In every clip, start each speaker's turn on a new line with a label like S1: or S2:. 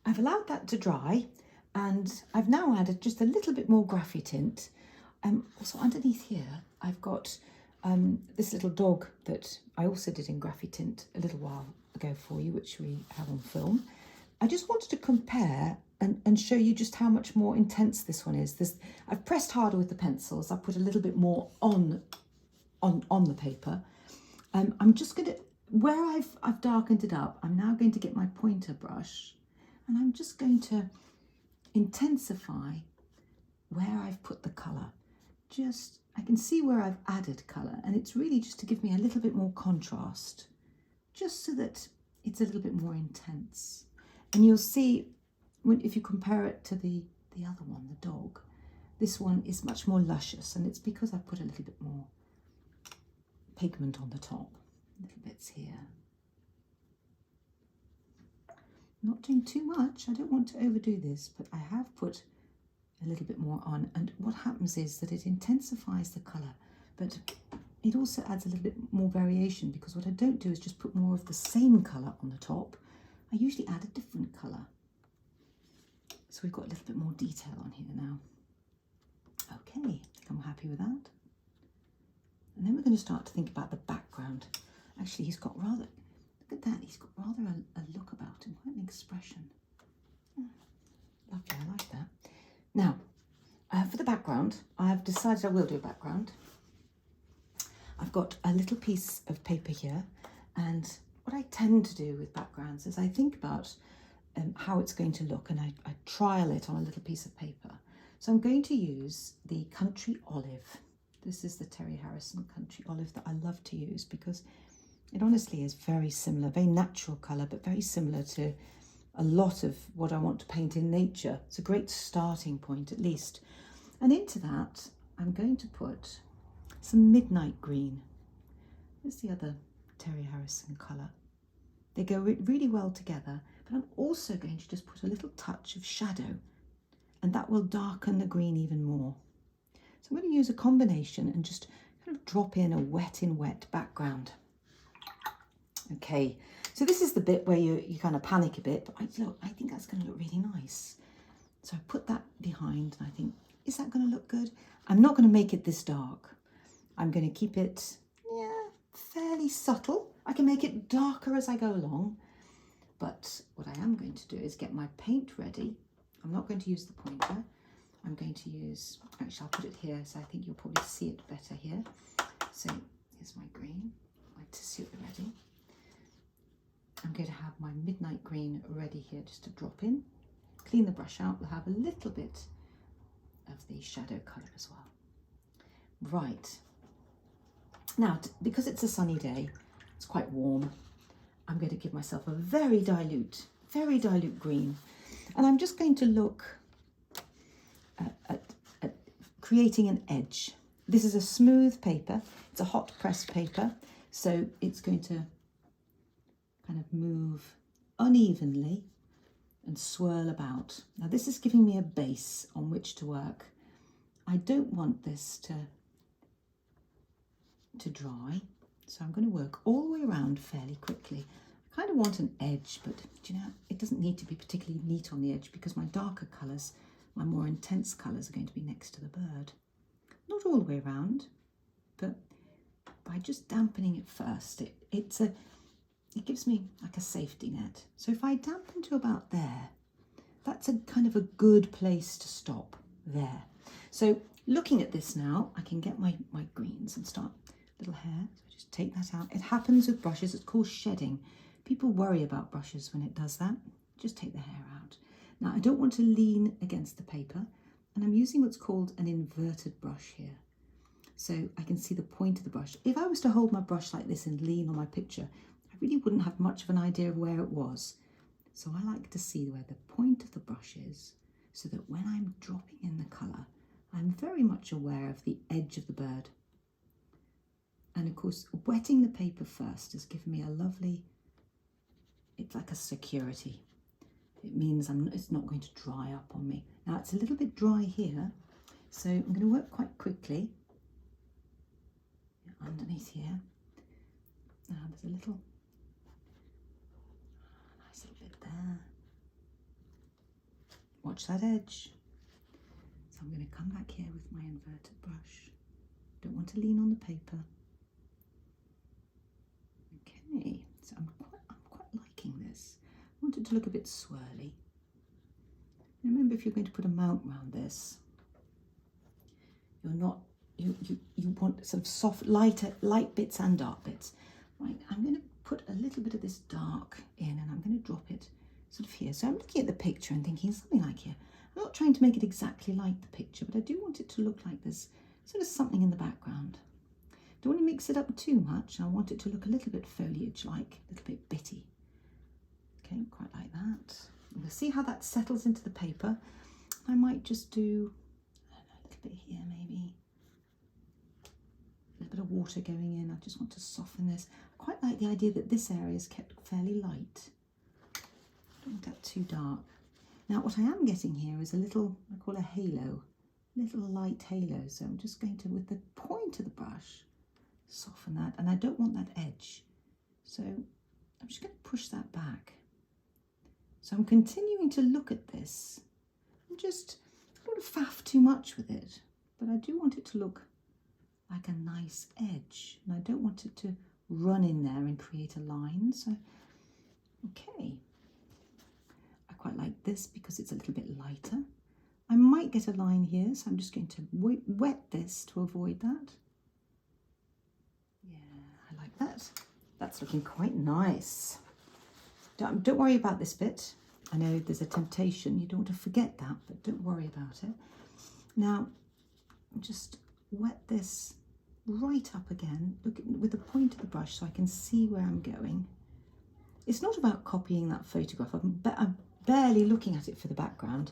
S1: I've allowed that to dry, and I've now added just a little bit more Graphitint. Also underneath here, I've got this little dog that I also did in Graphitint a little while ago for you, which we have on film. I just wanted to compare and show you just how much more intense this one is. I've pressed harder with the pencils. I put a little bit more on the paper. I'm just going to, where I've darkened it up, I'm now going to get my pointer brush, and I'm just going to intensify where I've put the colour. I can see where I've added colour, and it's really just to give me a little bit more contrast, just so that it's a little bit more intense. And you'll see, if you compare it to the other one, the dog, this one is much more luscious, and it's because I've put a little bit more pigment on the top, little bits here. Not doing too much, I don't want to overdo this, but I have put a little bit more on, and what happens is that it intensifies the colour, but it also adds a little bit more variation, because what I don't do is just put more of the same colour on the top. I usually add a different colour. So we've got a little bit more detail on here now. Okay, I think I'm happy with that. And then we're going to start to think about the background. Actually, he's got rather, look at that, he's got rather a look about him, quite an expression. Lovely, I like that. Now, for the background, I've decided I will do a background. I've got a little piece of paper here, and what I tend to do with backgrounds is I think about how it's going to look, and I trial it on a little piece of paper. So I'm going to use the Country Olive. This is the Terry Harrison Country Olive that I love to use, because it honestly is very similar, very natural colour, but very similar to a lot of what I want to paint in nature. It's a great starting point, at least. And into that, I'm going to put some midnight green. There's the other Terry Harrison colour. They go really well together, but I'm also going to just put a little touch of shadow, and that will darken the green even more. So I'm going to use a combination and just kind of drop in a wet in wet background. Okay, so this is the bit where you kind of panic a bit, but I think that's going to look really nice. So I put that behind, and I think, is that going to look good? I'm not going to make it this dark. I'm going to keep it, fairly subtle. I can make it darker as I go along, but what I am going to do is get my paint ready. I'm not going to use the pointer. I'm going to use, actually I'll put it here, so I think you'll probably see it better here. So here's my green, my tissue ready. I'm going to have my midnight green ready here just to drop in. Clean the brush out, we'll have a little bit of the shadow colour as well. Right, now because it's a sunny day, it's quite warm, I'm going to give myself a very dilute green, and I'm just going to look at creating an edge. This is a smooth paper, it's a hot press paper, so it's going to kind of move unevenly and swirl about. Now this is giving me a base on which to work. I don't want this to dry, so I'm going to work all the way around fairly quickly. I kind of want an edge, but it doesn't need to be particularly neat on the edge, because my darker colours, my more intense colours, are going to be next to the bird. Not all the way around, but by just dampening it first, it gives me like a safety net. So if I dampen to about there, that's a kind of a good place to stop there. So looking at this now, I can get my greens and start little hair. So I just take that out. It happens with brushes, it's called shedding. People worry about brushes when it does that. Just take the hair out. Now I don't want to lean against the paper, and I'm using what's called an inverted brush here. So I can see the point of the brush. If I was to hold my brush like this and lean on my picture, I really wouldn't have much of an idea of where it was. So I like to see where the point of the brush is, so that when I'm dropping in the colour, I'm very much aware of the edge of the bird. And of course, wetting the paper first has given me a lovely, it's like a security. It means it's not going to dry up on me. Now it's a little bit dry here, so I'm going to work quite quickly. Underneath here, now there's a nice little bit there. watch that edge. So I'm going to come back here with my inverted brush. Don't want to lean on the paper. Okay, so I'm quite liking this. I want it to look a bit swirly. Remember, if you're going to put a mount around this, you want sort of soft, light bits and dark bits. Right, I'm going to put a little bit of this dark in, and I'm going to drop it sort of here. So I'm looking at the picture and thinking something like here. I'm not trying to make it exactly like the picture, but I do want it to look like there's sort of something in the background. Don't want to mix it up too much. I want it to look a little bit foliage-like, a little bit bitty. Okay, quite like that. And we'll see how that settles into the paper. I might just do, I don't know, a little bit here maybe. A little bit of water going in. I just want to soften this. I quite like the idea that this area is kept fairly light. I don't want that too dark. Now what I am getting here is a little, I call a halo, little light halo. So I'm just going to, with the point of the brush, soften that. And I don't want that edge. So I'm just going to push that back. So I'm continuing to look at this. I don't want to faff too much with it, but I do want it to look like a nice edge. And I don't want it to run in there and create a line. So, okay. I quite like this because it's a little bit lighter. I might get a line here, so I'm just going to wet this to avoid that. Yeah, I like that. That's looking quite nice. Don't worry about this bit. I know there's a temptation. You don't want to forget that, but don't worry about it. Now, just wet this right up again. Look with the point of the brush so I can see where I'm going. It's not about copying that photograph. I'm barely looking at it for the background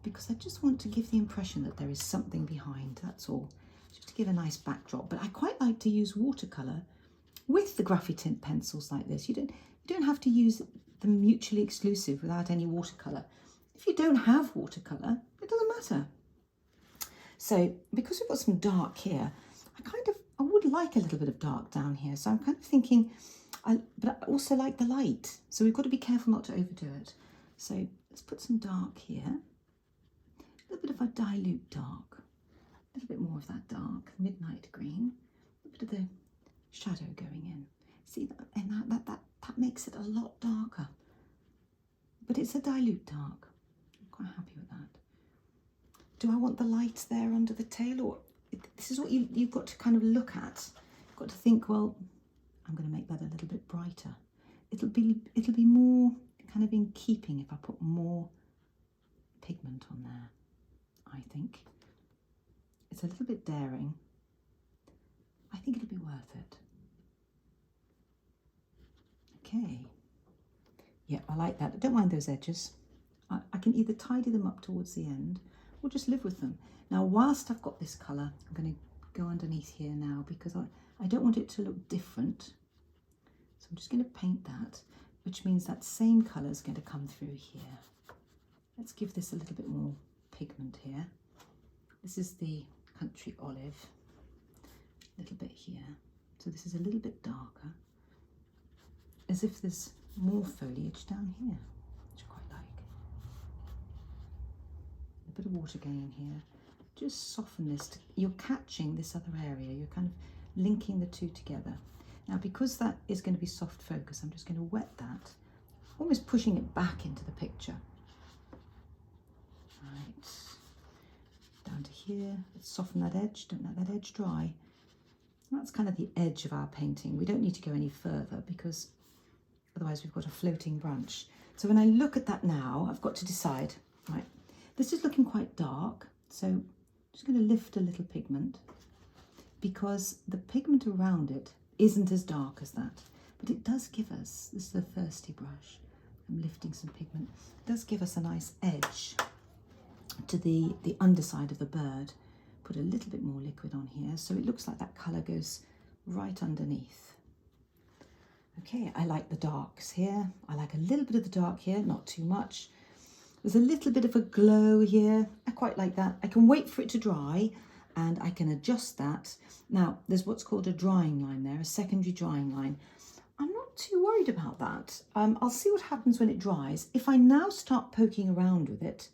S1: because I just want to give the impression that there is something behind. That's all. Just to give a nice backdrop. But I quite like to use watercolour with the Graphitint pencils like this. You don't have to use them mutually exclusive without any watercolour. If you don't have watercolour, it doesn't matter. So because we've got some dark here, I would like a little bit of dark down here. So I'm kind of thinking, but I also like the light. So we've got to be careful not to overdo it. So let's put some dark here. A little bit of a dilute dark. A little bit more of that dark, midnight green. A little bit of the shadow going in. See that, and that makes it a lot darker. But it's a dilute dark. I'm quite happy with that. Do I want the light there under the tail, or this is what you've got to kind of look at. You've got to think, well, I'm going to make that a little bit brighter. It'll be more kind of in keeping if I put more pigment on there. I think it's a little bit daring. I think it'll be worth it. Okay. Yeah, I like that. I don't mind those edges. I can either tidy them up towards the end or just live with them. Now, whilst I've got this colour, I'm going to go underneath here now because I don't want it to look different. So I'm just going to paint that, which means that same colour is going to come through here. Let's give this a little bit more pigment here. This is the Country Olive. A little bit here. So this is a little bit darker. As if there's more foliage down here, which I quite like. A bit of water going in here. Just soften this. You're catching this other area. You're kind of linking the two together. Now, because that is going to be soft focus, I'm just going to wet that, almost pushing it back into the picture. Right. Down to here. Let's soften that edge. Don't let that edge dry. That's kind of the edge of our painting. We don't need to go any further because otherwise we've got a floating branch. So when I look at that now, I've got to decide, right, this is looking quite dark. So I'm just going to lift a little pigment because the pigment around it isn't as dark as that. But it does give us, this is a thirsty brush, I'm lifting some pigment. It does give us a nice edge to the underside of the bird. Put a little bit more liquid on here so it looks like that colour goes right underneath. Okay, I like the darks here. I like a little bit of the dark here, not too much. There's a little bit of a glow here. I quite like that. I can wait for it to dry and I can adjust that. Now, there's what's called a drying line there, a secondary drying line. I'm not too worried about that. I'll see what happens when it dries. If I now start poking around with it,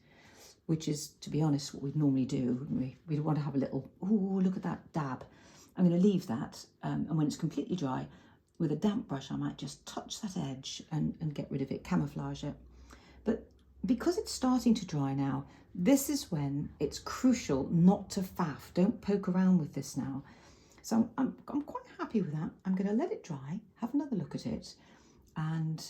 S1: which is, to be honest, what we'd normally do, wouldn't we? We'd want to have a little, oh, look at that dab. I'm going to leave that, and when it's completely dry, with a damp brush, I might just touch that edge and get rid of it, camouflage it. But because it's starting to dry now, this is when it's crucial not to faff. Don't poke around with this now. So I'm quite happy with that. I'm going to let it dry, have another look at it, and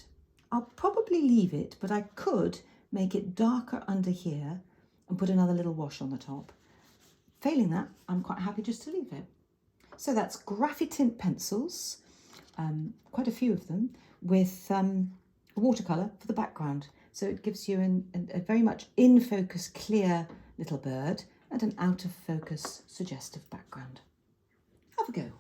S1: I'll probably leave it, but I could make it darker under here and put another little wash on the top. Failing that, I'm quite happy just to leave it. So that's Graphitint pencils, quite a few of them, with watercolour for the background. So it gives you a very much in focus, clear little bird and an out of focus, suggestive background. Have a go.